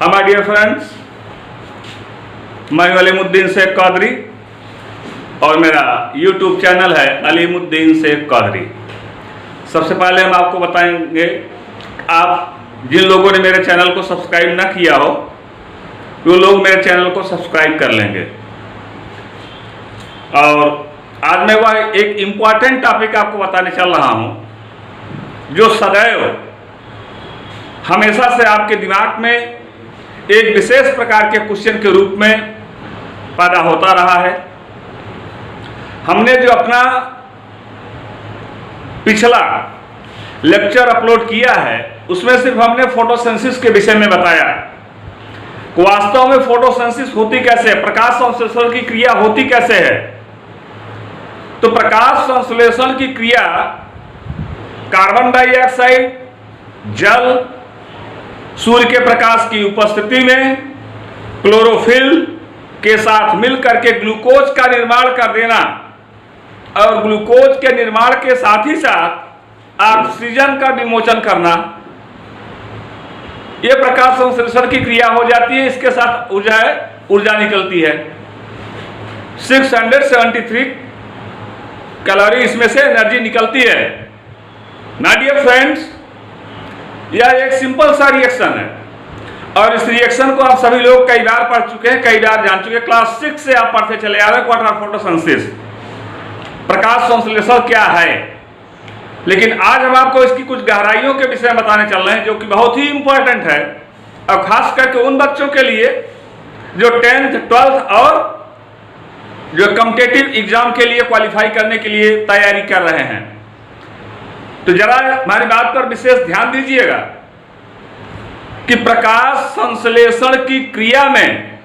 My dear friends, मैं अलीमुद्दीन शेख कादरी और मेरा यूट्यूब चैनल है अलीमुद्दीन शेख कादरी। सबसे पहले हम आपको बताएंगे, आप जिन लोगों ने मेरे चैनल को सब्सक्राइब ना किया हो वो लोग मेरे चैनल को सब्सक्राइब कर लेंगे। और आज मैं वह एक इम्पॉर्टेंट टॉपिक आपको बताने चल रहा हूं जो सदैव हमेशा से आपके दिमाग में एक विशेष प्रकार के क्वेश्चन के रूप में पैदा होता रहा है। हमने जो अपना पिछला लेक्चर अपलोड किया है उसमें सिर्फ हमने फोटोसिंथेसिस के विषय में बताया कि वास्तव में फोटोसिंथेसिस होती कैसे है, प्रकाश संश्लेषण की क्रिया होती कैसे है। तो प्रकाश संश्लेषण की क्रिया कार्बन डाइऑक्साइड, जल, सूर्य के प्रकाश की उपस्थिति में क्लोरोफिल के साथ मिलकर के ग्लूकोज का निर्माण कर देना और ग्लूकोज के निर्माण के साथ ही साथ ऑक्सीजन का विमोचन करना, यह प्रकाश संश्लेषण की क्रिया हो जाती है। इसके साथ ऊर्जा निकलती है। 673 कैलोरी इसमें से एनर्जी निकलती है। माय डियर फ्रेंड्स, यह एक सिंपल सा रिएक्शन है और इस रिएक्शन को आप सभी लोग कई बार पढ़ चुके हैं, कई बार जान चुके हैं। क्लास 6 से आप पढ़ते चले आ रहे हैं व्हाट आर फोटोसिंथेसिस, प्रकाश संश्लेषण क्या है। लेकिन आज हम आपको इसकी कुछ गहराइयों के विषय में बताने चल रहे हैं जो कि बहुत ही इंपॉर्टेंट है और खास करके उन बच्चों के लिए जो 10th, 12th और जो कॉम्पिटिटिव एग्जाम के लिए क्वालिफाई करने के लिए तैयारी कर रहे हैं। तो जरा हमारी बात पर विशेष ध्यान दीजिएगा कि प्रकाश संश्लेषण की क्रिया में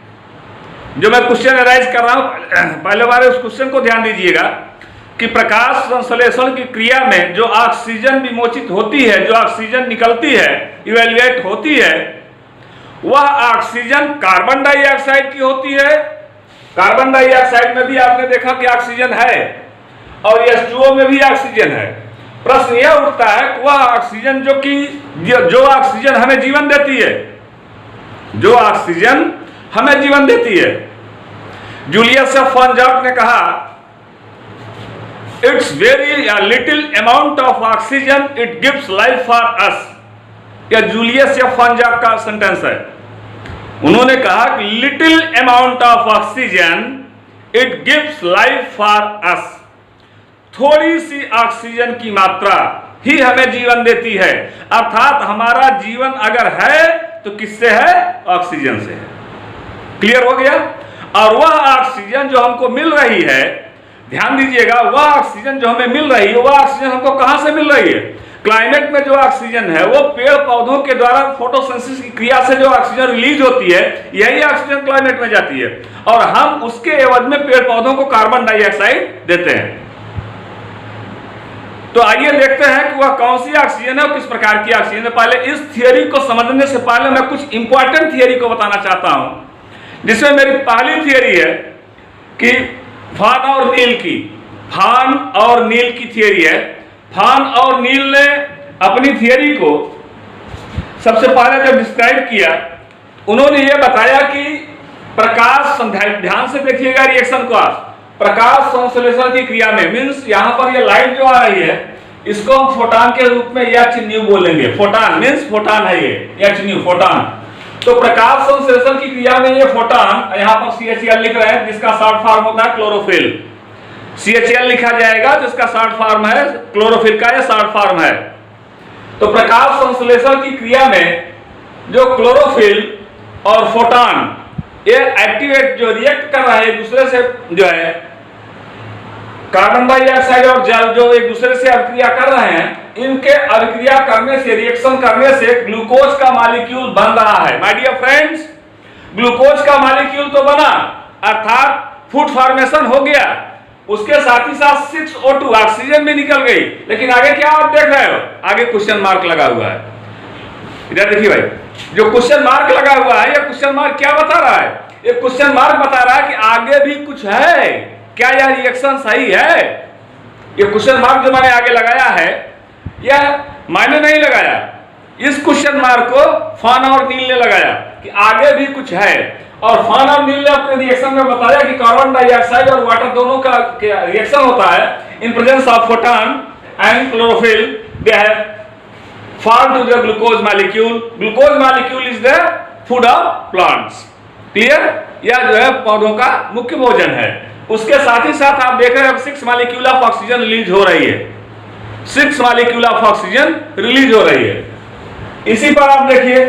जो मैं क्वेश्चन अराइज कर रहा हूं, पहले बार उस क्वेश्चन को ध्यान दीजिएगा कि प्रकाश संश्लेषण की क्रिया में जो ऑक्सीजन विमोचित होती है, जो ऑक्सीजन निकलती है, इवेल्युएट होती है, वह ऑक्सीजन कार्बन डाइऑक्साइड की होती है। कार्बन डाइऑक्साइड में भी आपने देखा कि ऑक्सीजन है और H2O में भी ऑक्सीजन है। प्रश्न यह उठता है कि वह ऑक्सीजन जो ऑक्सीजन हमें जीवन देती है, जो ऑक्सीजन हमें जीवन देती है। जूलियस एफ फॉन जॉर्ज ने कहा, it's very little amount of oxygen it gives life for us. यह जूलियस एफ फॉन जॉर्ज का सेंटेंस है। उन्होंने कहा कि little amount of oxygen it gives life for us. थोड़ी सी ऑक्सीजन की मात्रा ही हमें जीवन देती है। अर्थात हमारा जीवन अगर है तो किससे है? ऑक्सीजन से है। क्लियर हो गया? और वह ऑक्सीजन जो हमको मिल रही है, ध्यान दीजिएगा, वह ऑक्सीजन जो हमें मिल रही है, वह ऑक्सीजन हमको कहां से मिल रही है? क्लाइमेट में जो ऑक्सीजन है वो पेड़ पौधों के द्वारा फोटोसिंथेसिस की क्रिया से जो ऑक्सीजन रिलीज होती है, यही ऑक्सीजन क्लाइमेट में जाती है और हम उसके एवज में पेड़ पौधों को कार्बन डाइऑक्साइड देते हैं। तो आइए देखते हैं कि वह कौन सी ऑक्सीजन है और किस प्रकार की ऑक्सीजन है। पहले इस थियरी को समझने से पहले मैं कुछ इंपॉर्टेंट थियरी को बताना चाहता हूं, जिसमें मेरी पहली थियरी है कि फॉन और नील की, फॉन और नील की थियरी है। फॉन और नील ने अपनी थियरी को सबसे पहले जब डिस्क्राइब किया, उन्होंने यह बताया कि प्रकाश, ध्यान से देखिएगा रिएक्शन को आप, प्रकाश संश्लेषण की क्रिया में, मींस यहां पर ये लाइट जो आ रही है इसको हम फोटॉन के रूप में Hν बोलेंगे। फोटॉन मींस फोटॉन है ये, Hν फोटॉन। तो प्रकाश संश्लेषण की क्रिया में ये फोटॉन, यहां पर CHL लिख रहे हैं जिसका शॉर्ट फॉर्म होता है क्लोरोफिल। CHL लिखा जाएगा जिसका शॉर्ट फॉर्म है क्लोरोफिल का, यह शॉर्ट फॉर्म है। तो प्रकाश संश्लेषण की क्रिया में जो क्लोरोफिल और फोटॉन ये एक्टिवेट जो रिएक्ट कर रहे हैं एक दूसरे से, जो है कार्बन डाइऑक्साइड और जल जो एक दूसरे से अभिक्रिया कर रहे हैं, इनके अभिक्रिया करने से, रिएक्शन करने से ग्लूकोज का मॉलिक्यूल बन रहा है। माय डियर फ्रेंड्स, ग्लूकोज का मॉलिक्यूल तो बना, अर्थात फूड फॉर्मेशन हो गया, उसके साथ ही साथ 6O2 ऑक्सीजन भी निकल गई। लेकिन आगे क्या आप देख रहे हो? आगे क्वेश्चन मार्क लगा हुआ है। इधर देखिए भाई, जो क्वेश्चन मार्क लगा हुआ है, यह क्वेश्चन मार्क क्या बता रहा है? ये क्वेश्चन मार्क बता रहा है कि आगे भी कुछ है। क्या यह रिएक्शन सही है? ये क्वेश्चन मार्क जो मैंने आगे लगाया है, यह मायने नहीं लगाया। इस क्वेश्चन मार्क को फॉन और नील ने लगाया कि आगे भी कुछ है। और फान और नील ने अपने रिएक्शन में बताया कि कार्बन डाइऑक्साइड और वाटर दोनों का रिएक्शन होता है in presence of photon and chlorophyll, they have form to the glucose molecule. Glucose molecule is the food of plants. Clear? यह जो है पौधों का मुख्य भोजन है। उसके साथ ही साथ आप देख रहे हैं 6 मॉलिक्यूल ऑफ ऑक्सीजन रिलीज हो रही है। 6 मॉलिक्यूल ऑफ ऑक्सीजन रिलीज हो रही है। इसी पर आप देखिए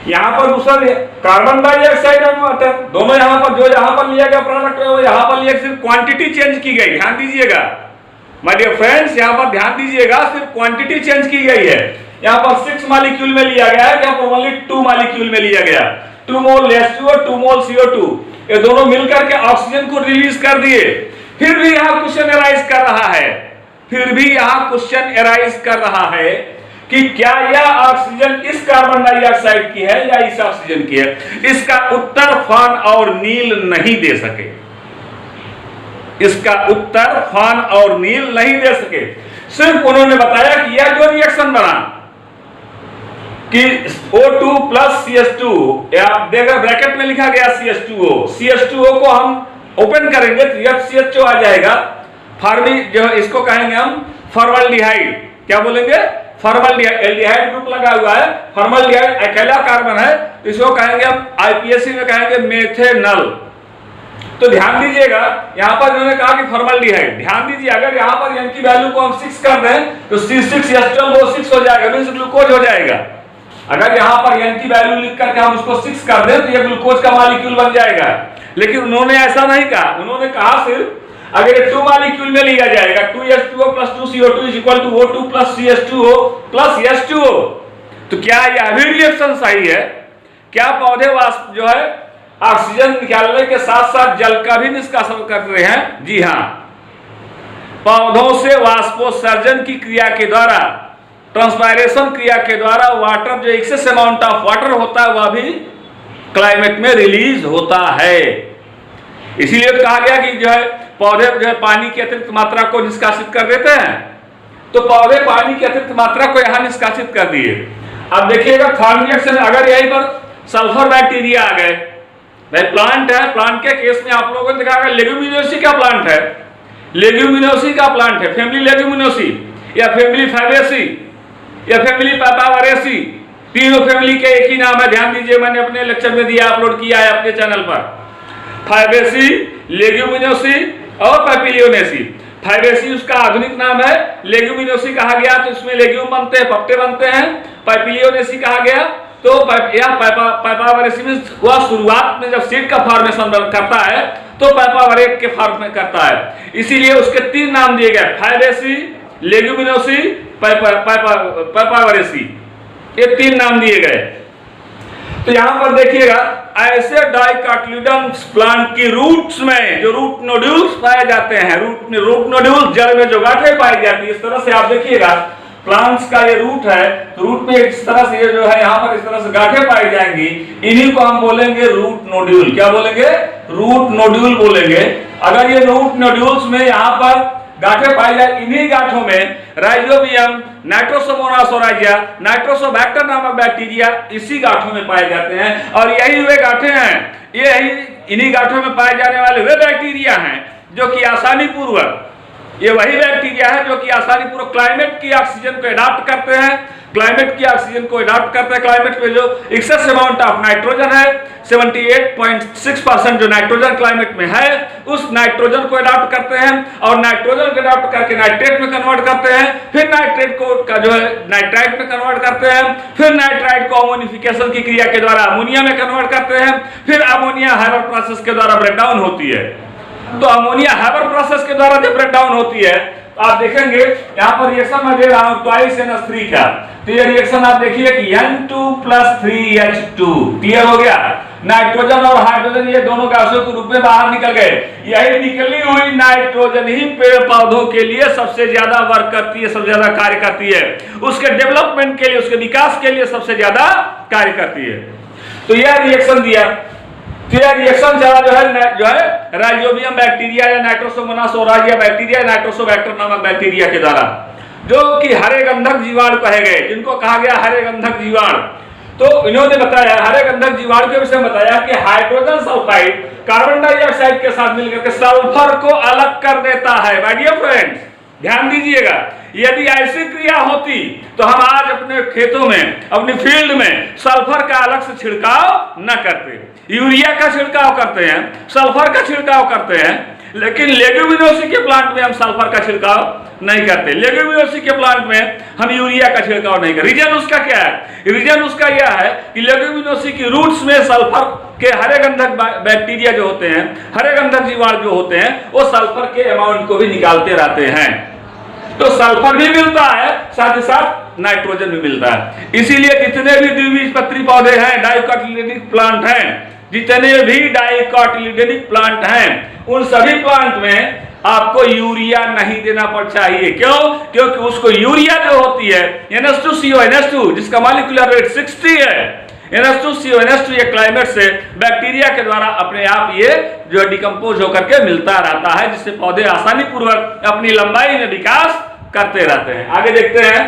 यहां पर दूसरा कार्बन डाइऑक्साइड और वाटर दोनों यहां पर जो यहां पर लिया गया प्रोडक्ट है वो यहां पर लिया, सिर्फ क्वांटिटी चेंज की गई। ध्यान दीजिएगा माय डियर फ्रेंड्स, यहां पर ध्यान दीजिएगा, सिर्फ क्वांटिटी चेंज की गई है। यहां पर 6 मॉलिक्यूल में लिया गया है, यहां पर ओनली 2 मॉलिक्यूल में लिया गया। 2 मोल H2O, 2 मोल CO2, ये दोनों मिलकर के ऑक्सीजन को रिलीज कर दिए। फिर भी यहां क्वेश्चन एराइज कर रहा है, फिर भी यहां क्वेश्चन एराइज कर रहा है कि क्या यह ऑक्सीजन इस कार्बन डाइऑक्साइड की है या इस ऑक्सीजन की है। इसका उत्तर फान और नील नहीं दे सके। इसका उत्तर फान और नील नहीं दे सके। सिर्फ उन्होंने बताया कि यह जो रिएक्शन बना कि O2 प्लस CH2, आप देखा ब्रैकेट में लिखा गया CH2O, CH2O को हम ओपन करेंगे तो FCHO आ जाएगा। फार्मी जो इसको कहेंगे हम फॉर्मल्डिहाइड। क्या बोलेंगे? फॉर्मल्डिहाइड। एल्डिहाइड ग्रुप लगा हुआ है, फॉर्मल्डिहाइड अकेला कार्बन है, इसको कहेंगे हम आईपीएससी में कहेंगे मेथेनल। तो ध्यान दीजिएगा यहां पर उन्होंने कहा कि फॉर्मल्डिहाइड। ध्यान दीजिए अगर यहां पर n की वैल्यू को हम 6 कर दें तो C6H12O6 हो जाएगा, मींस ग्लूकोज हो जाएगा। अगर यहां पर n की वैल्यू लिख करके हम उसको 6 कर दें तो ये ग्लूकोज का मॉलिक्यूल बन जाएगा। लेकिन उन्होंने ऐसा नहीं कहा, उन्होंने कहा सिर्फ अगर 2 मॉलिक्यूल में लिया जाएगा 2H2O plus 2CO2 is equal to O2 plus CH2O plus H2O, तो क्या यह भी रिएक्शन सही है? क्या पौधे वाष्प जो है ऑक्सीजन निकालने के साथ साथ जल का भी निष्कासन कर रहे हैं? जी हां, पौधों से वाष्पोत्सर्जन की क्रिया के द्वारा, ट्रांसपायरेशन क्रिया के द्वारा वाटर जो एक्सेस अमाउंट ऑफ वाटर होता है वह भी क्लाइमेट में रिलीज होता है। इसीलिए कहा गया कि जो है पौधे जो है पानी की अतिरिक्त मात्रा को निष्कासित कर देते हैं, तो पौधे पानी की अतिरिक्त मात्रा को यहां निष्कासित कर दिए। अब देखिएगा थर्ड रिएक्शन, अगर यहीं पर सल्फर बैक्टीरिया आ गए, भाई प्लांट है, प्लांट के केस में आप लोगों ने देखा लेग्यूमिनोसी का प्लांट है, लेग्यूमिनोसी का प्लांट है, फैमिली लेग्यूमिनोसी या फैमिली फैबेसी या फैमिली पैपावरेसी, तीनों फैमिली के एक ही नाम है। ध्यान दीजिए मैंने अपने लेक्चर में दिया, अपलोड किया है अपने चैनल पर। फैबेसी, लेग्यूमिनोसी और पैपिलियोनेसी। फैबेसी उसका आधुनिक नाम है, लेग्यूमिनोसी कहा गया तो इसमें लेग्यूम बनते हैं, पत्ते बनते हैं। पैपिलियोनेसी कहा गया तो पैपावरेसी में वह शुरुआत में जब सीड का फॉर्मेशन करता है तो पैपावरेट के फॉर्म में करता है, इसीलिए उसके 3 नाम दिए गए, फैबेसी, लेग्यूमिनोसी, पैपावरेसी, ये 3 नाम दिए गए। तो यहां पर देखिएगा ऐसे डाइकोटिलेडोन्स प्लांट की रूट्स में जो रूट नोड्यूल्स पाए जाते हैं, रूट नोड्यूल्स जड़ में जो गांठें पाई जाती है, इस तरह से आप देखिएगा प्लांट्स का ये रूट है, तो रूट में इस तरह से ये जो है यहाँ पर इस तरह से गांठें पाई जाएंगी, इन्हीं को हम बोलेंगे रूट नोड्यूल। क्या बोलेंगे? रूट नोड्यूल बोलेंगे। अगर ये रूट नोड्यूल्स में यहाँ पर गांठें पाई जाए, इन्हीं गांठों में राइजोबियम, नाइट्रोसोमोनास ओराइजा, नाइट्रोसोबैक्टर नामक बैक्टीरिया इसी गांठों में पाए जाते हैं। और यही वे गांठें हैं, यही इन्हीं गांठों में पाए जाने वाले वे बैक्टीरिया हैं जो कि आसानी पूर्वक, ये वही बैक्टीरिया है जो कि आसानी पूर्वक क्लाइमेट की ऑक्सीजन को अडॉप्ट करते हैं, क्लाइमेट की ऑक्सीजन को अडॉप्ट करते हैं। क्लाइमेट में जो एक्सेस अमाउंट ऑफ नाइट्रोजन है 78.6% जो नाइट्रोजन क्लाइमेट में है, उस नाइट्रोजन को अडॉप्ट करते हैं और नाइट्रोजन को अडॉप्ट करके नाइट्रेट में कन्वर्ट करते हैं, फिर नाइट्रेट को का जो है नाइट्राइट में कन्वर्ट करते हैं, फिर नाइट्राइट को अमोनिफिकेशन की क्रिया के द्वारा अमोनिया में कन्वर्ट करते हैं, फिर अमोनिया हाइबर प्रोसेस के द्वारा ब्रेकडाउन होती है। तो अमोनिया हाइबर प्रोसेस के द्वारा जब ब्रेकडाउन होती है तो आप देखेंगे यहाँ पर रिएक्शन मैं दे रहा हूं ट्वाइस NH3 का, तो ये रिएक्शन आप देखिए कि N2 + 3H2, क्लियर हो गया। नाइट्रोजन और हाइड्रोजन ये दोनों गैसों के रूप में बाहर निकल गए। यही निकली हुई नाइट्रोजन ही पेड़ पौधों के लिए सबसे ज्यादा वर्क करती है, सबसे ज्यादा कार्य करती है, उसके डेवलपमेंट के लिए, उसके विकास के लिए सबसे ज्यादा कार्य करती है। तो यह रिएक्शन दिया, तो यह रिएक्शन चला जो है राइजोबियम बैक्टीरिया या नाइट्रोसोमोनास ओराइजा बैक्टीरिया, नाइट्रोसोबैक्टर नामक बैक्टीरिया के द्वारा, जो कि हरे गंधक जीवाणु कहे गए, जिनको कहा गया हरे गंधक जीवाणु। तो इन्होंने बताया, हरे गंधक जीवाणु के विषय में बताया कि हाइड्रोजन सल्फाइड कार्बन डाइऑक्साइड के साथ मिलकर के सल्फर को अलग कर देता है। माय डियर फ्रेंड्स, ध्यान दीजिएगा, यदि ऐसी क्रिया होती तो हम आज अपने खेतों में, अपनी फील्ड में सल्फर का अलग से छिड़काव न करते। यूरिया का छिड़काव करते हैं, सल्फर का छिड़काव करते हैं, लेकिन लेग्यूमिनोसी के प्लांट में हम सल्फर का छिड़काव नहीं करते। लेग्यूमिनोसी के प्लांट में हम यूरिया का छिड़काव नहीं करते। रीजन उसका क्या है? रीजन उसका यह है कि लेग्यूमिनोसी की रूट्स में सल्फर के हरे गंधक बैक्टीरिया जो होते हैं, हरे गंधक जीवाणु जो होते हैं, वो सल्फर के अमाउंट को भी निकालते रहते हैं। तो सल्फर भी मिलता है, साथ ही साथ नाइट्रोजन भी मिलता है। इसीलिए जितने भी द्विबीजपत्री पौधे हैं, डाइकोटिलेडोनिक प्लांट हैं, जितने भी डाइकोटिलेडोनिक प्लांट हैं, उन सभी प्लांट में आपको यूरिया नहीं देना पड़ चाहिए। क्यों? क्योंकि उसको यूरिया जो होती है NH2CO जिसका मॉलिक्यूलर वेट 60 है, NH2CO ये क्लाइमेट से बैक्टीरिया के द्वारा अपने आप ये जो डिकम्पोज होकर के मिलता रहता है, जिससे पौधे आसानी पूर्वक अपनी लंबाई में विकास करते रहते हैं। आगे देखते हैं,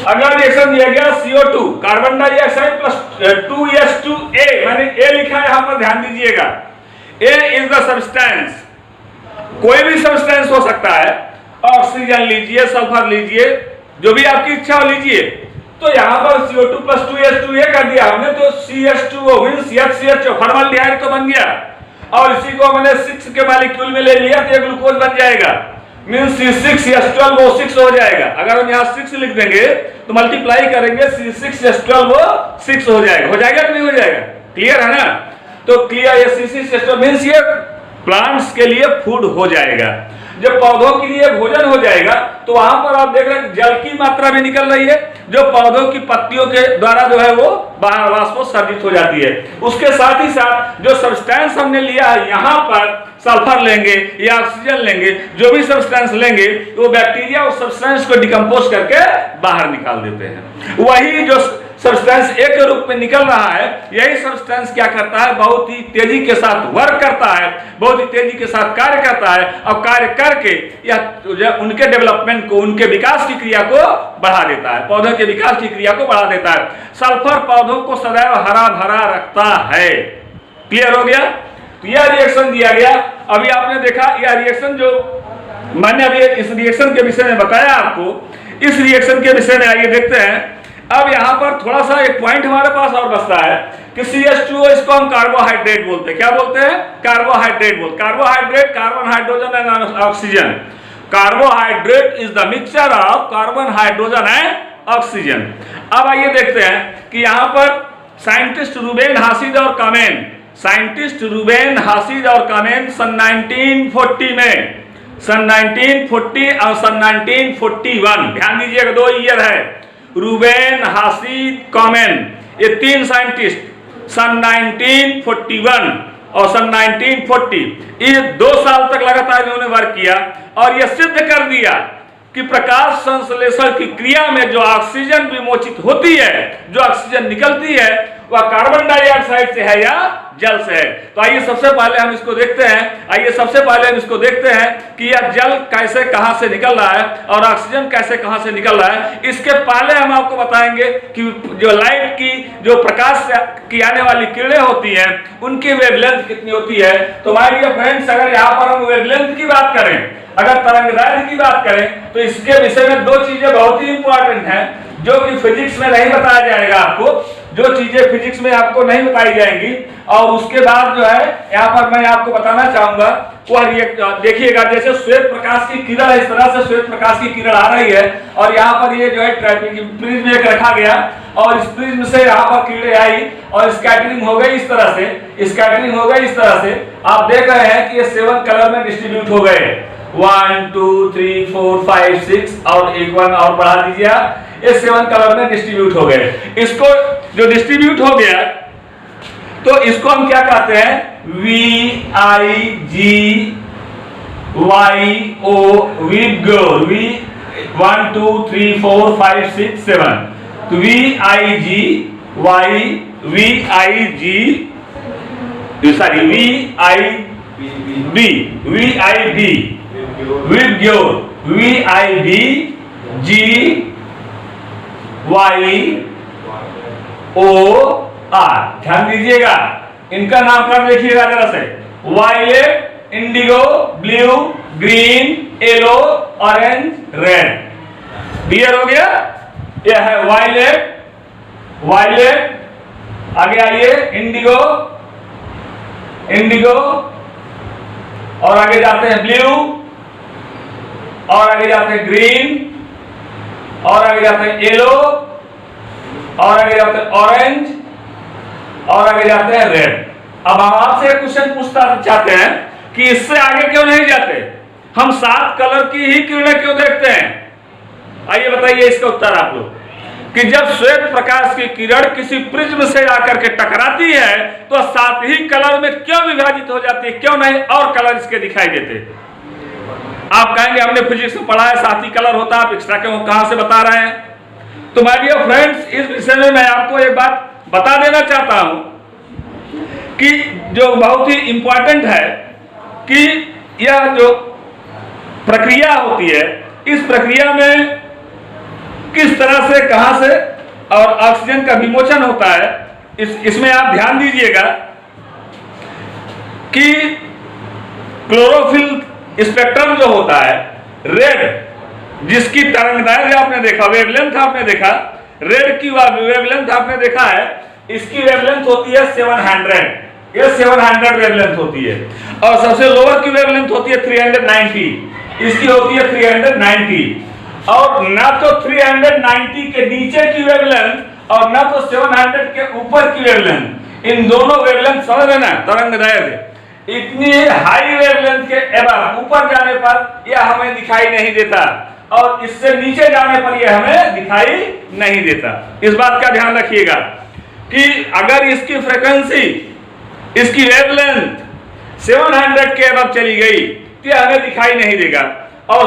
अगला रिएक्शन दिया गया CO2 carbon dioxide plus 2H2A, मैंने A लिखा है, यहां पर ध्यान दीजिएगा। A इज द सब्सटेंस, कोई भी सब्सटेंस हो सकता है, ऑक्सीजन लीजिए, सल्फर लीजिए, जो भी आपकी इच्छा हो लीजिए। तो यहां पर CO2 प्लस 2H2A कर दिया हमने, तो CH2O मींस CH फॉर्मल्डिहाइड तो बन गया, और इसी को मैंने 6 के मॉलिक्यूल में ले लिया तो ये ग्लूकोज बन जाएगा, मींस C6H12O6 हो जाएगा। अगर हम यहाँ 6 लिख देंगे तो मल्टीप्लाई करेंगे C6H12O6 हो जाएगा कि नहीं हो जाएगा? क्लियर है ना? तो क्लियर, ये C6H12 मींस ये प्लांट्स के लिए फूड हो जाएगा। जब पौधों के लिए भोजन हो जाएगा तो वहां पर आप देख रहे हैं जल की मात्रा भी निकल रही है, जो पौधों की पत्तियों के द्वारा जो है वो बाहर वाष्पोत्सर्जित हो जाती है। उसके साथ ही साथ जो सब्सटेंस हमने लिया है, यहाँ पर सल्फर लेंगे या ऑक्सीजन लेंगे, जो भी सब्सटेंस लेंगे वो बैक्टीरिया उस सब्सटेंस को डिकम्पोज करके बाहर निकाल देते हैं। वही जो सब्सटेंस ए के रूप में निकल रहा है, यही सब्सटेंस क्या करता है? बहुत ही तेजी के साथ वर्क करता है, बहुत ही तेजी के साथ कार्य करता है, और कार्य करके यह उनके डेवलपमेंट को, उनके विकास की क्रिया को बढ़ा देता है, पौधों के विकास की क्रिया को बढ़ा देता है। सल्फर पौधों को सदैव हरा भरा रखता है। क्लियर हो गया? तो यह रिएक्शन दिया गया। अभी आपने देखा यह रिएक्शन, जो मैंने अभी इस रिएक्शन के विषय में बताया आपको, इस रिएक्शन के विषय में आइए देखते हैं। अब यहाँ पर थोड़ा सा एक पॉइंट हमारे पास और बचता है कि CH2O, इसको हम कार्बोहाइड्रेट बोलते हैं। क्या बोलते हैं? कार्बोहाइड्रेट बोलते। Carbohydrate, carbon, hydrogen and oxygen. Carbohydrate is the mixture of carbon, hydrogen and oxygen. अब आइए देखते हैं कि यहाँ पर साइंटिस्ट रूबेन हासिद और कामेन, साइंटिस्ट रूबेन हासिद और कामेन सन 1940 में, सन 1940 और सन 1941, ध्यान दीजिएगा, 2 ईयर है। रूबेन, हासिद, कामेन, ये 3 साइंटिस्ट सन 1941 और सन 1940, ये 2 साल तक लगातार इन्होंने वर्क किया और यह सिद्ध कर दिया कि प्रकाश संश्लेषण की क्रिया में जो ऑक्सीजन विमोचित होती है, जो ऑक्सीजन निकलती है, वह कार्बन डाइऑक्साइड से है या जल से है। तो आइए सबसे पहले हम इसको देखते हैं, कि यह जल कैसे, कहां से निकल रहा है और ऑक्सीजन कैसे, कहां से निकल रहा है। इसके पहले हम आपको बताएंगे कि जो लाइट की, जो प्रकाश की आने वाली किरणें होती हैं, उनकी वेवलेंथ कितनी होती है। तो माय डियर फ्रेंड्स, अगर यहाँ पर हम वेवलेंथ की बात करें, अगर तरंगदैर्घ्य की बात करें, तो इसके विषय में 2 चीजें बहुत ही इंपॉर्टेंट हैं, जो कि फिजिक्स में नहीं बताया जाएगा आपको, जो चीजें फिजिक्स में आपको नहीं बताई जाएंगी। और उसके बाद जो है यहाँ पर मैं आपको बताना चाहूंगा, वह देखिएगा, जैसे श्वेत प्रकाश की किरण, इस तरह से श्वेत प्रकाश की किरण आ रही है और यहाँ पर ये जो है प्रिज्म एक रखा गया और इस प्रिज्म से यहाँ पर किरणें आई और स्कैटरिंग हो गई इस तरह से, आप देख रहे हैं कि ये 7 कलर में डिस्ट्रीब्यूट हो गए, 1 2 3 4 5 6 और एक 1 और बढ़ा दीजिए, ये 7 कलर में डिस्ट्रीब्यूट हो गए। इसको जो डिस्ट्रीब्यूट हो गया, तो इसको हम क्या कहते हैं? VIGYO, विग्यो, 1 2 3 4 5 6 7, तो विग्यो, VIBGY OR। ध्यान दीजिएगा, इनका नामकरण देखिएगा जरा से, violet, indigo, blue, green, yellow, orange, red. Clear हो गया? यह है वायलेट, वायलेट, आगे आइए इंडिगो, इंडिगो, और आगे जाते हैं ब्लू, और आगे जाते हैं ग्रीन, और आगे जाते हैं येलो, और आगे जाते हैं ऑरेंज, और आगे जाते हैं रेड। अब हम आपसे एक क्वेश्चन पूछना चाहते हैं कि इससे आगे क्यों नहीं जाते? हम 7 कलर की ही किरणें क्यों देखते हैं? आइए बताइए इसका उत्तर आप लोग। कि जब श्वेत प्रकाश की किरण किसी प्रिज्म से आकर के टकराती है तो 7 ही कलर में क्यों विभाजित हो जाती है? क्यों नहीं और कलर इसके दिखाई देते? आप कहेंगे हमने फिजिक्स में पढ़ा है 7 ही कलर होता है, आप एक्स्ट्रा क्यों कहां से बता रहे हैं? तो माय डियर फ्रेंड्स, इस विषय में मैं आपको एक बात बता देना चाहता हूं कि जो बहुत ही इंपॉर्टेंट है कि यह जो प्रक्रिया होती है, इस प्रक्रिया में किस तरह से, कहां से और ऑक्सीजन का विमोचन होता है, इसमें आप ध्यान दीजिएगा कि क्लोरोफिल स्पेक्ट्रम जो होता है, रेड जिसकी तरंगदैर्घ्य आपने देखा, वेवलेंथ आपने देखा, रेड की वेवलेंथ आपने देखा है, इसकी वेवलेंथ होती है 700, ये 700 वेवलेंथ होती है। और सबसे लोअर की वेवलेंथ होती है 390, इसकी होती है 390। और ना तो 390 के नीचे की वेवलेंथ और ना तो 700 के ऊपर की वेवलेंथ, इन दोनों वेवलेंथ समझ लेना, तरंगदैर्घ्य इतनी हाई वेवलेंथ के एवं ऊपर जाने पर यह हमें दिखाई नहीं देता और इससे नीचे जाने पर यह हमें दिखाई नहीं देता। इस बात का ध्यान रखिएगा कि अगर इसकी फ्रीक्वेंसी, इसकी वेवलेंथ 700 के एवं चली गई तो यह हमें दिखाई नहीं देगा और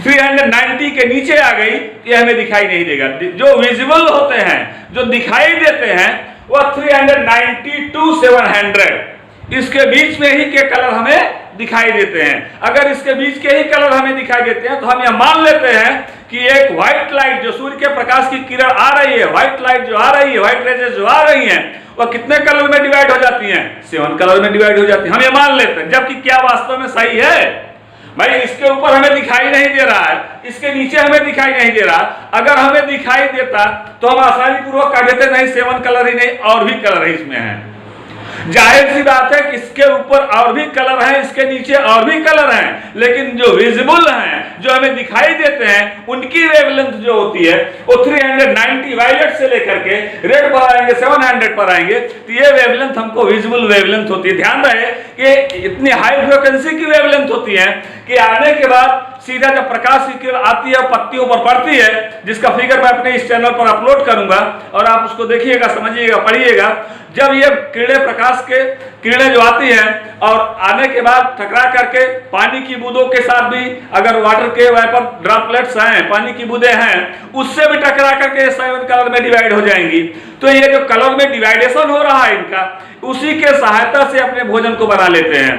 390 के नीचे आ गई तो यह हमें दिखाई नहीं देगा। जो विजिबल होते हैं, जो दिखाई देते हैं, वह 390 to 700, इसके बीच में ही के कलर हमें दिखाई देते हैं। अगर इसके बीच के ही कलर हमें दिखाई देते हैं तो हम यह मान लेते हैं कि एक व्हाइट लाइट जो सूर्य के प्रकाश की किरण आ रही है, व्हाइट लाइट जो आ रही है, व्हाइट रेजेस जो आ रही हैं, वह कितने कलर में डिवाइड हो जाती हैं? 7 कलर में डिवाइड हो जाती है। हम ये मान लेते हैं, जबकि क्या वास्तव में सही है? भाई इसके ऊपर हमें दिखाई नहीं दे रहा है, इसके नीचे हमें दिखाई नहीं दे रहा। अगर हमें दिखाई देता तो हम आसानी पूर्वक कह देते नहीं 7 कलर ही नहीं और भी कलर है इसमें है। जाहिर सी बात है कि इसके ऊपर और भी कलर हैं, इसके नीचे और भी कलर हैं, लेकिन जो विजिबल हैं, जो हमें दिखाई देते हैं, उनकी वेवलेंथ जो होती है वो 390 वायलेट से लेकर के रेड पर आएंगे, 700 पर आएंगे, तो ये वेवलेंथ हमको विजिबल वेवलेंथ होती है। ध्यान रहे कि इतनी हाई फ्रीक्वेंसी की वेवलेंथ होती है कि आने के बाद सीधा जब प्रकाश की किरण आती है पत्तियों पर पड़ती है, जिसका फिगर मैं अपने इस चैनल पर अपलोड करूंगा और आप उसको देखिएगा, समझिएगा, पढ़िएगा। जब ये किरणें, प्रकाश के किरणें जो आती हैं और आने के बाद टकरा करके पानी की बूंदों के साथ भी, अगर वाटर के वेपर ड्रॉपलेट्स हैं, पानी की बूंदें हैं, उससे भी टकरा करके 7 कलर में डिवाइड हो जाएंगी। तो ये जो कलर में डिवाइडेशन हो रहा है इनका, उसी के सहायता से अपने भोजन को बना लेते हैं।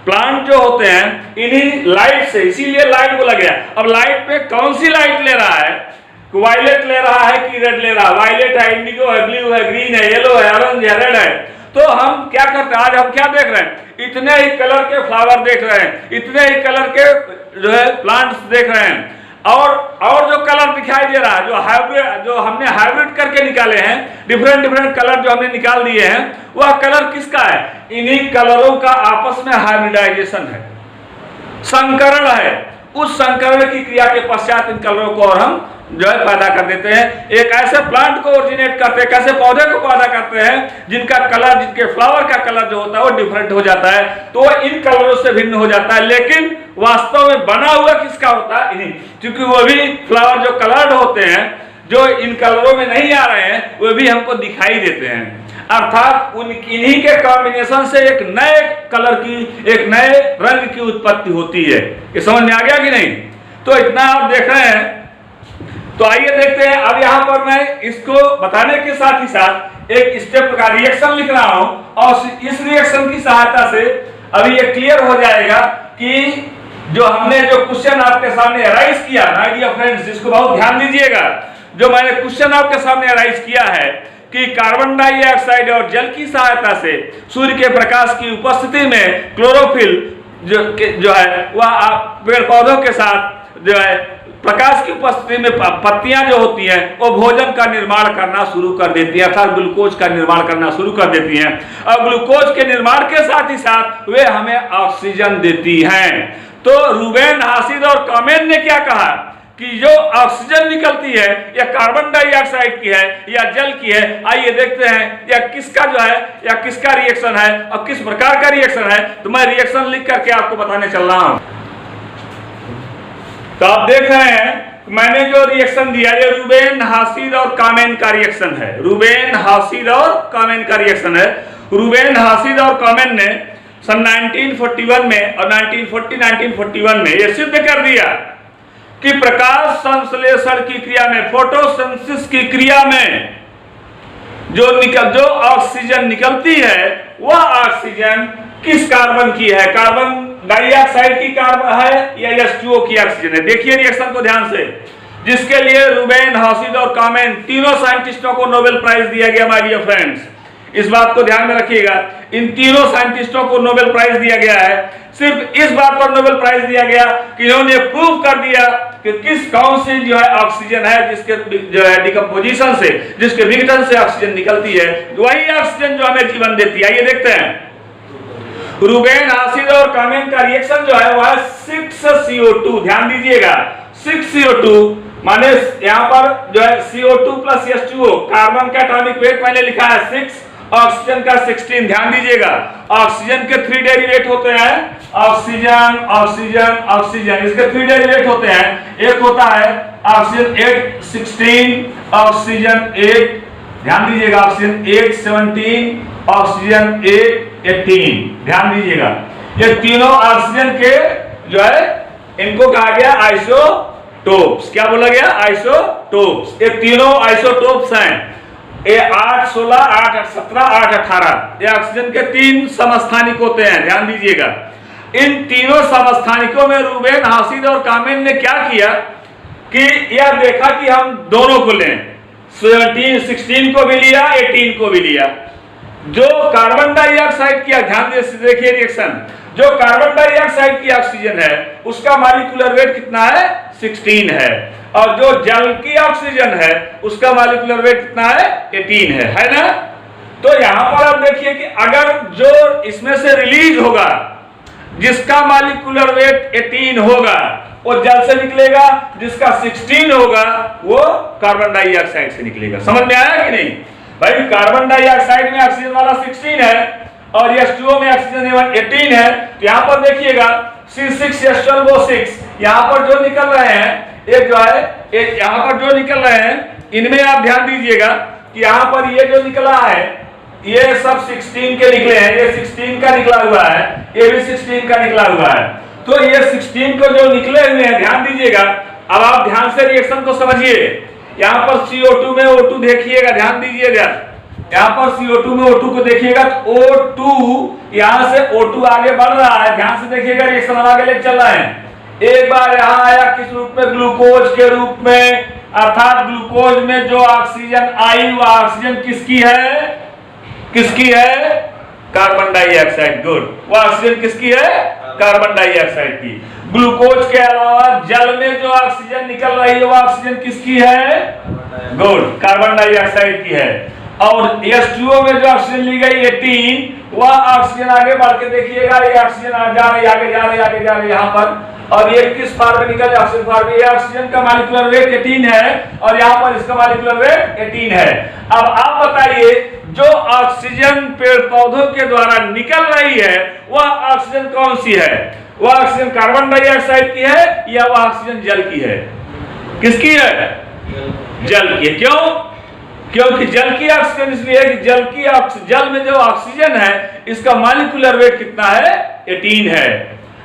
प्लांट जो होते हैं इन्हीं लाइट से, इसीलिए लाइट बोला गया। अब लाइट पे कौन सी लाइट ले रहा है? वायलेट ले रहा है कि रेड ले रहा है? वायलेट है, इंडिगो है, ब्लू है, ग्रीन है, येलो है, ऑरेंज है, रेड है। तो हम क्या करते हैं, आज हम क्या देख रहे हैं? इतने ही कलर के फ्लावर देख रहे हैं, इतने ही कलर के जो है प्लांट्स देख रहे हैं। और जो कलर दिखाई दे रहा है, जो हाइब्रिड, जो हमने हाइब्रिड करके निकाले हैं, डिफरेंट कलर जो हमने निकाल दिए हैं, वह कलर किसका है? इन्हीं कलरों का आपस में हाइब्रिडाइजेशन है, संकरण है। उस संकरण की क्रिया के पश्चात इन कलरों को और हम जो है पैदा कर देते हैं। एक ऐसे प्लांट को ओरिजिनेट करते हैं, कैसे पौधे को पैदा करते हैं जिनका कलर, जिनके फ्लावर का कलर जो होता है वो डिफरेंट हो जाता है, तो वो इन कलरों से भिन्न हो जाता है। लेकिन वास्तव में बना हुआ किसका होता है? इन्हीं, क्योंकि वो भी फ्लावर जो कलर्ड होते हैं, जो इन कलरों में नहीं आ रहे हैं, वो भी हमको दिखाई देते हैं। अर्थात इन्हीं के कॉम्बिनेशन से एक नए कलर की, एक नए रंग की उत्पत्ति होती है। ये समझ में आ गया कि नहीं? तो इतना आप देख रहे हैं। तो आइए देखते हैं। अब यहाँ पर मैं इसको बताने के साथ ही साथ एक स्टेप का रिएक्शन लिख रहा हूं और इस रिएक्शन की सहायता से अभी ये क्लियर हो जाएगा कि जो हमने जो क्वेश्चन आपके सामने राइज किया, माय डियर फ्रेंड्स, जिसको बहुत ध्यान दीजिएगा, जो मैंने क्वेश्चन आपके सामने राइज किया है कि कार्बन डाइऑक्साइड और जल की सहायता से सूर्य के प्रकाश की उपस्थिति में क्लोरोफिल जो है वह पेड़ पौधों के साथ जो है प्रकाश की उपस्थिति में पत्तियां जो होती हैं वो भोजन का निर्माण करना शुरू कर देती हैं, अर्थात ग्लूकोज का निर्माण करना शुरू कर देती हैं। और ग्लूकोज के निर्माण के साथ ही साथ वे हमें ऑक्सीजन देती हैं। तो रूबेन हासिद और कामेन ने क्या कहा कि जो ऑक्सीजन निकलती है या कार्बन डाइऑक्साइड की है या जल की है, आइए देखते हैं या किसका जो है या किसका रिएक्शन है और किस प्रकार का रिएक्शन है। तो मैं रिएक्शन लिख करके आपको बताने चल रहा हूं। तो आप देख रहे हैं मैंने जो रिएक्शन दिया ये रूबेन हासिद और कामेन का रिएक्शन है। रूबेन हासिद और कामेन का रिएक्शन है। रूबेन हासिद और कामेन ने सन 1941 में और 1941 में यह सिद्ध कर दिया कि प्रकाश संश्लेषण की क्रिया में, फोटोसिंथेसिस की क्रिया में जो ऑक्सीजन निकलती है वह ऑक्सीजन किस कार्बन की है, कार्बन डाइऑक्साइड की कार्बन है या H2O की ऑक्सीजन है। देखिए रिएक्शन को ध्यान से, जिसके लिए रूबेन हासिद और कामेन तीनों साइंटिस्टों को नोबेल प्राइज दिया गया। माय डियर फ्रेंड्स, इस बात को ध्यान में रखिएगा, इन तीनों साइंटिस्टों को नोबेल प्राइज दिया गया है। सिर्फ इस बात पर नोबेल प्राइज दिया गया कि इन्होंने प्रूव कर दिया कि कौन सी जो है ऑक्सीजन है जिसके जो है डिकम्पोजिशन से, जिसके विघटन से ऑक्सीजन निकलती है, वही ऑक्सीजन जो हमें जीवन देती है। आइए देखते हैं रूबेन हासिद और कामेन का रिएक्शन जो है वह 6CO2, ध्यान दीजिएगा 6CO2 माने यहां पर जो है CO2 प्लस H2O, कार्बन का एटॉमिक वेट मैंने लिखा है 6, ऑक्सीजन का 16। ध्यान दीजिएगा ऑक्सीजन के 3 डेरिवेट होते हैं, ऑक्सीजन ऑक्सीजन ऑक्सीजन, इसके 3 डेरिवेट होते हैं। एक होता है ऑक्सीजन 8 16, ऑक्सीजन 8, ध्यान दीजिएगा ऑक्सीजन 8 17, ऑक्सीजन 8 18, ध्यान दीजिएगा ये तीनों ऑक्सीजन के जो है इनको कहा गया आइसोटोप्स। क्या बोला गया? आइसोटोप्स। ये तीनों आइसोटोप्स हैं, ये 8 16 8 17 8 18, ये ऑक्सीजन के 3 समस्थानिक होते हैं। ध्यान दीजिएगा इन तीनों समस्थानिकों में रूबेन हासिद और कामेन ने क्या किया कि यह देखा कि हम दोनों को लें, 16 को भी लिया 18 को भी लिया। जो कार्बन डाइऑक्साइड की, ध्यान देखिए रिएक्शन, जो कार्बन डाइऑक्साइड की ऑक्सीजन है उसका मॉलिक्यूलर वेट कितना है? 16 है, और जो जल की ऑक्सीजन है उसका मॉलिक्यूलर वेट कितना है? 18 है ना। तो यहां पर आप देखिए कि अगर जो इसमें से रिलीज होगा जिसका मॉलिक्यूलर वेट 18 होगा वो जल से निकलेगा, जिसका 16 होगा वो कार्बन डाइऑक्साइड से निकलेगा। समझ में आया कि नहीं भाई? कार्बन डाइऑक्साइड में ऑक्सीजन वाला 16 है और H2O में ऑक्सीजन 18 है। तो यहां पर देखिएगा C6H12O6, यहां पर जो निकल रहे हैं एक जो है एक यहां पर जो निकल रहे हैं इनमें आप ध्यान दीजिएगा कि यहां पर ये जो निकला है ये सब 16 के निकले हैं, ये 16 का निकला हुआ है, ये भी 16 का निकला हुआ है। तो ये 16 को जो निकले हुए हैं, ध्यान दीजिएगा। अब आप ध्यान से रिएक्शन को समझिए। यहां पर CO2 में O2 देखिएगा, ध्यान दीजिएगा, यहां पर CO2 में O2 को देखिएगा तो O2 यहां से O2 आगे बढ़ रहा है। ध्यान से देखिएगा रिएक्शन आगे ले चल रहा है। एक बार यहां आया किस रूप में? ग्लूकोज के रूप में, अर्थात ग्लूकोज में जो ऑक्सीजन आई वह ऑक्सीजन किसकी है? किसकी है? Carbon dioxide. गुड, वह ऑक्सीजन किसकी है? कार्बन डाइऑक्साइड की। ग्लूकोज के अलावा जल में जो ऑक्सीजन निकल रही है वह ऑक्सीजन किसकी है? गुड, कार्बन डाइऑक्साइड की है। और H2O में जो ऑक्सीजन ली गई 18, वह ऑक्सीजन आगे बढ़ के देखिएगा, ये ऑक्सीजन जा रही आगे जा रही आगे जा रही यहाँ पर, और ये किस फॉर्म में निकल? ऑक्सीजन फॉर्म में। ये ऑक्सीजन का मॉलिक्यूलर वेट 18 है और यहाँ पर इसका मॉलिक्यूलर वेट 18 है। अब आप बताइए जो ऑक्सीजन पेड़ पौधों के द्वारा निकल रही है वह ऑक्सीजन कौन सी है? वह ऑक्सीजन कार्बन डाइऑक्साइड की है या वह ऑक्सीजन जल की है? किसकी है? जल की है। क्यों? क्योंकि जल की ऑक्सीजन इसलिए है कि जल में जो ऑक्सीजन है इसका मॉलिक्यूलर वेट कितना है? 18 है,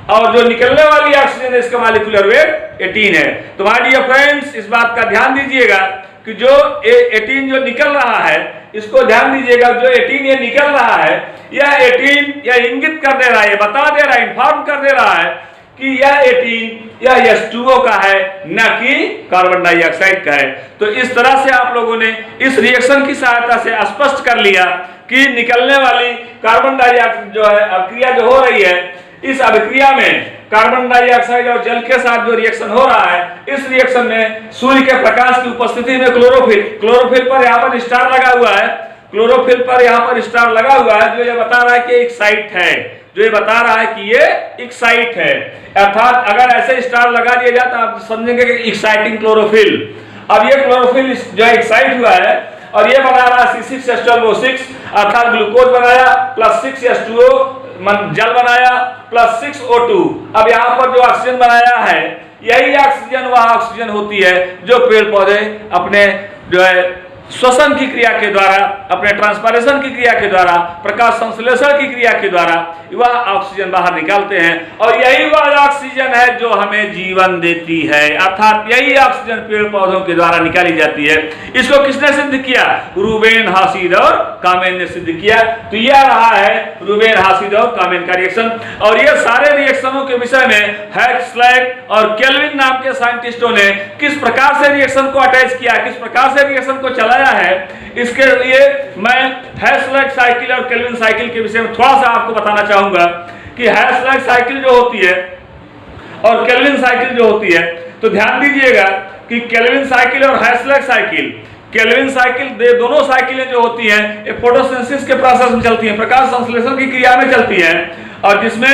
और जो निकलने वाली ऑक्सीजन है इसका मॉलिक्यूलर वेट 18 है। तो माय डियर फ्रेंड्स, इस बात का ध्यान दीजिएगा कि जो 18 जो निकल रहा है इसको ध्यान दीजिएगा, जो 18 ये निकल रहा है यह 18 यह इंगित कर दे रहा है, बता दे रहा है, इन्फॉर्म कर दे रहा है कि यह 18 यह H2O का है, न कि कार्बन डाइऑक्साइड का है। तो इस तरह से आप लोगों ने इस रिएक्शन की सहायता से स्पष्ट कर लिया कि निकलने वाली कार्बन डाइऑक्साइड जो है अभिक्रिया जो हो रही है, इस अभिक्रिया में कार्बन डाइऑक्साइड और जल के साथ जो रिएक्शन हो रहा है, इस रिएक्शन में सूर्य के प्रकाश की उपस्थिति में क्लोरोफिल पर यहाँ पर स्टार लगा हुआ है, क्लोरोफिल पर यहाँ पर स्टार लगा हुआ है, जो ये बता रहा है कि एक साइट है, जो ये बता रहा है कि ये एक्साइट है। अर्थात अगर ऐसे स्टार लगा दिया जाए तो आप समझेंगे कि एक्साइटिंग क्लोरोफिल। अब ये क्लोरोफिल जो एक्साइट हुआ है और ये बना रहा है C6H12O6, अर्थात ग्लूकोज बनाया प्लस 6H2O जल बनाया प्लस 6O2। अब यहाँ पर जो ऑक्सीजन बनाया है, यही ऑक्सीजन वह ऑक्सीजन होती है जो पेड़ पौधे अपने जो है श्वसन की क्रिया के द्वारा, अपने ट्रांसपायरेशन की क्रिया के द्वारा, प्रकाश संश्लेषण की क्रिया के द्वारा वह ऑक्सीजन बाहर निकालते हैं, और यही वह ऑक्सीजन है जो हमें जीवन देती है। अर्थात यही ऑक्सीजन पेड़ पौधों के द्वारा निकाली जाती है। इसको किसने सिद्ध किया? रूबेन हासिद और कामेन ने सिद्ध किया। तो यह रहा है रूबेन हासिद और कामेन का रिएक्शन। और ये सारे रिएक्शनों के विषय में हैक्सलैग और केल्विन नाम के साइंटिस्टों ने किस प्रकार से रिएक्शन को अटैच किया, किस प्रकार से रिएक्शन को चलाया है, इसके लिए मैं हैक्सलैग साइकिल और केल्विन साइकिल के विषय में थोड़ा सा आपको बताना चाहूंगा कि हैक्सलैग साइकिल जो होती है और केल्विन साइकिल जो होती है, तो ध्यान दीजिएगा कि केल्विन साइकिल और हैक्सलैग साइकिल, केल्विन साइकिल दोनों साइकिलें जो होती हैं ये फोटोसिंथेसिस के प्रोसेस में चलती हैं, प्रकाश संश्लेषण की क्रिया में चलती हैं, और जिसमें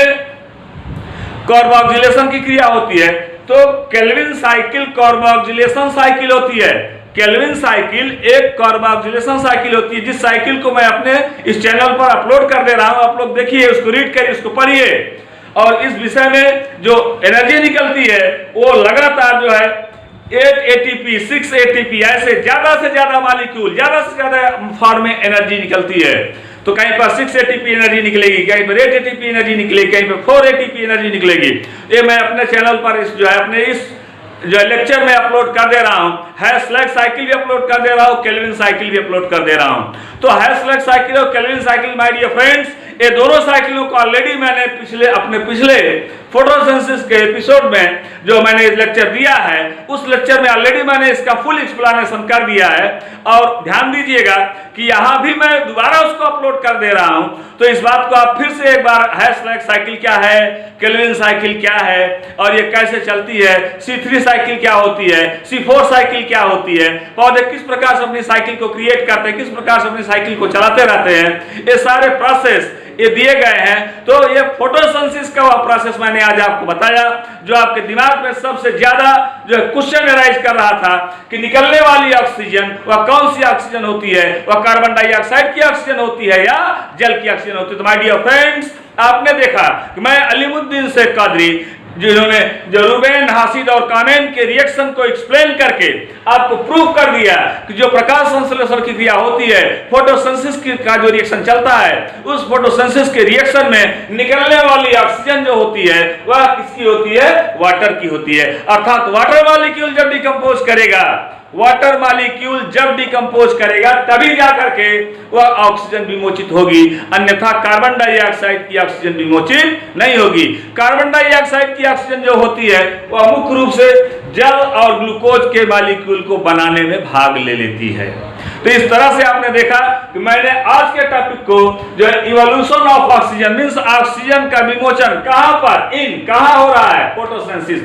कार्बोक्सिलेशन की क्रिया होती है। तो केल्विन साइकिल कार्बोक्सिलेशन साइकिल होती है। केल्विन साइकिल एक कार्बोक्सिलेशन साइकिल होती है, जिस साइकिल को मैं अपने इस चैनल पर अपलोड कर दे रहा हूं। आप लोग देखिए, उसको रीड करिए, उसको पढ़िए, और इस विषय में जो एनर्जी निकलती है वो लगातार जो है 8 ATP 6 ATP ऐसे ज्यादा से ज्यादा मॉलिक्यूल, ज्यादा से ज्यादा फॉर्म में एनर्जी निकलती है। तो कहीं पर 6 ATP एनर्जी निकलेगी, कहीं पर 8 ATP एनर्जी निकलेगी, कहीं पर 4 ATP एनर्जी निकलेगी। ये मैं अपने चैनल पर इस जो है अपने इस जो लेक्चर में अपलोड कर दे रहा हूं। हैक्सलैग साइकिल भी अपलोड कर दे रहा हूं, केल्विन साइकिल भी अपलोड कर दे रहा हूं। तो हैक्सलैग साइकिल और Calvin cycle my dear friends, ये दोनों साइकिलों को ऑलरेडी मैंने अपने पिछले फोटोसिंथेसिस के एपिसोड में जो मैंने लेक्चर दिया है, उस लेक्चर में ऑलरेडी मैंने इसका फुल एक्सप्लेनेशन कर दिया है। और ध्यान दीजिएगा कि यहाँ भी मैं दोबारा उसको अपलोड कर दे रहा हूँ। तो इस बात को आप फिर से एक बार, हैक्सलैग साइकिल क्या है, केल्विन साइकिल क्या है और ये कैसे चलती है, C3 साइकिल क्या होती है, C4 साइकिल क्या होती है, पौधे किस प्रकार से अपनी साइकिल को क्रिएट करते हैं, किस प्रकार से अपनी साइकिल को चलाते रहते हैं, ये सारे प्रोसेस ये दिए गए हैं। तो ये फोटोसिंथेसिस का वह प्रोसेस मैंने आज आपको बताया, जो आपके दिमाग में सबसे ज्यादा जो क्वेश्चन अराइज कर रहा था कि निकलने वाली ऑक्सीजन वह कौन सी ऑक्सीजन होती है, वह कार्बन डाइऑक्साइड की ऑक्सीजन होती है या जल की ऑक्सीजन होती है। तो माय डियर फ्रेंड्स, आपने देखा कि मैं अलीमुद्दीन शेख कादरी, जिन्होंने जो रूबेन हासिद और कामेन के रिएक्शन को एक्सप्लेन करके आपको प्रूव कर दिया कि जो प्रकाश संश्लेषण की क्रिया होती है, फोटोसिंथेसिस का जो रिएक्शन चलता है, उस फोटोसिंथेसिस के रिएक्शन में निकलने वाली ऑक्सीजन जो होती है वह किसकी होती है? वाटर की होती है। अर्थात वाटर मॉलिक्यूल जब डिकम्पोज करेगा, वाटर मॉलिक्यूल जब डिकम्पोज करेगा तभी जाकर के वह ऑक्सीजन विमोचित होगी, अन्यथा कार्बन डाइऑक्साइड की ऑक्सीजन विमोचित नहीं होगी। कार्बन डाइऑक्साइड की ऑक्सीजन जो होती है वह मुख्य रूप से जल और ग्लूकोज के मॉलिक्यूल को बनाने में भाग ले लेती है। तो इस तरह से आपने देखा कि मैंने आज के टॉपिक को जो है evolution of oxygen means oxygen का विमोचन कहां पर, कहां हो रहा है? फोटोसिंथेसिस,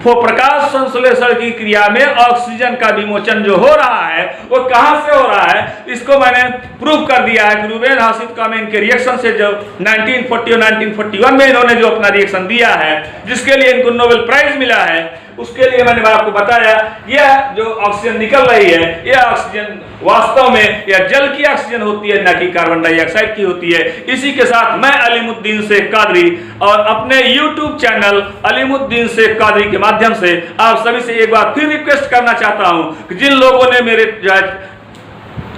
प्रकाश संश्लेषण की क्रिया में ऑक्सीजन का विमोचन जो हो रहा है वो कहां से हो रहा है, इसको मैंने प्रूव कर दिया है कि रूबेन हासिद कामेन के रिएक्शन से जो 1940 और 1941 में इन्होंने जो अपना रिएक्शन दिया है, जिसके लिए इनको नोबेल प्राइज मिला है, उसके लिए मैंने आपको बताया यह जो ऑक्सीजन निकल रही है, यह ऑक्सीजन वास्तव में यह जल की ऑक्सीजन होती है, न कि कार्बन डाइऑक्साइड की होती है। इसी के साथ मैं अलीमुद्दीन शेख कादरी और अपने YouTube चैनल अलीमुद्दीन शेख कादरी के माध्यम से आप सभी से एक बार फिर रिक्वेस्ट करना चाहता हूं कि जिन लोगों ने मेरे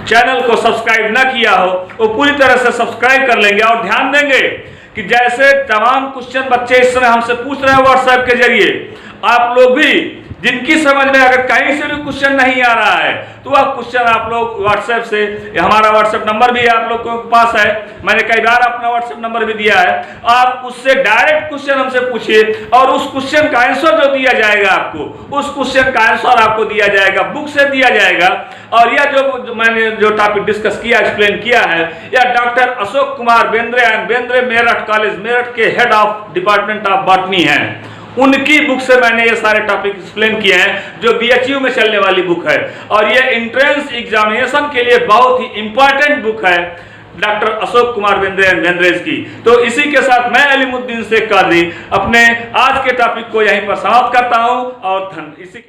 चैनल को सब्सक्राइब न किया हो वो पूरी तरह से सब्सक्राइब कर लेंगे और ध्यान देंगे कि जैसे तमाम क्वेश्चन बच्चे इस समय हमसे पूछ रहे हैं व्हाट्सएप के जरिए, आप लोग भी जिनकी समझ में अगर कहीं से भी क्वेश्चन नहीं आ रहा है तो वह क्वेश्चन आप लोग व्हाट्सएप से, हमारा व्हाट्सएप नंबर भी आप लोगों के पास है, मैंने कई बार अपना व्हाट्सएप नंबर भी दिया है, आप उससे डायरेक्ट क्वेश्चन हमसे पूछिए और उस क्वेश्चन का आंसर जो दिया जाएगा आपको, उस क्वेश्चन का आंसर आपको दिया जाएगा, बुक से दिया जाएगा। और यह जो मैंने जो टॉपिक डिस्कस किया, एक्सप्लेन किया है, यह doctor Ashok Kumar Bendre and Bendre Meerut college Meerut के head of department of botany हैं, उनकी बुक से मैंने ये सारे टॉपिक एक्सप्लेन किए हैं, जो बीएचयू में चलने वाली बुक है और ये एंट्रेंस एग्जामिनेशन के लिए बहुत ही इंपॉर्टेंट बुक है डॉक्टर अशोक कुमार बेंद्रे एंड बेंद्रेज की। तो इसी के साथ मैं अलीमुद्दीन शेख कादरी अपने आज के टॉपिक को यहीं पर समाप्त करता हूं और इसी